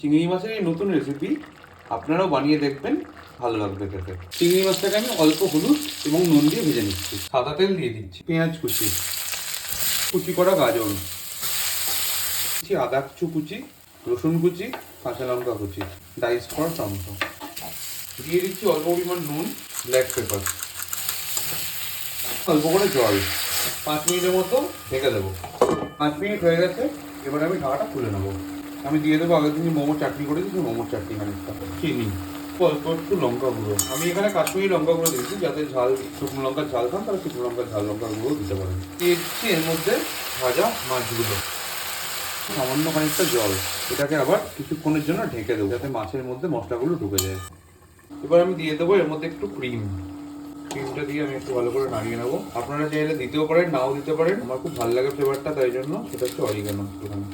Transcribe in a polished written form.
চিংড়ি মাছের এই নতুন রেসিপি আপনারাও বানিয়ে দেখবেন, ভালো লাগবে খেতে। চিংড়ি মাছটাকে আমি অল্প হলুদ এবং নুন দিয়ে ভেজে নিচ্ছি। সাদা তেল দিয়ে দিচ্ছি, পেঁয়াজ কুচি, কুচি করা গাজর, আদা কুচি, রসুন কুচি, কাঁচা লঙ্কা কুচি, ডাইস করা টমেটো, দিয়ে দিচ্ছি অল্প পরিমাণ নুন, ব্ল্যাক পেপার, অল্প করে জল। 5 মিনিটের মতো ঢেকে দেবো। 5 মিনিট হয়ে গেছে, এবার আমি ঢাকাটা খুলে নেবো। আমি দিয়ে দেবো আগের দিন মোমোর চাটনি করেছি, সেই মোমোর চাটনি খানিকটা, চিনি, অল্প একটু লঙ্কা গুঁড়ো। আমি এখানে কাশ্মীরি লঙ্কা গুঁড়ো দিয়েছি, যাতে ঝাল, শুকনো লঙ্কার ঝাল খান তারা শুকনো লঙ্কার ঝাল লঙ্কার গুঁড়ো দিতে পারেন। দিয়ে দিচ্ছি এর মধ্যে ভাজা মাছগুলো, সামান্য খানিকটা জল। এটাকে আবার কিছুক্ষণের জন্য ঢেকে দেবো, যাতে মাছের মধ্যে মশলাগুলো ঢুকে যায়। এবার আমি দিয়ে দেবো এর মধ্যে একটু ক্রিম। ক্রিমটা দিয়ে আমি একটু ভালো করে নাড়িয়ে নেবো। আপনারা চাইলে দিতেও পারেন, নাও দিতে পারেন। আমার খুব ভালো লাগে ফ্লেভারটা, তাই জন্য সেটা হচ্ছে অরিগানো। এখানে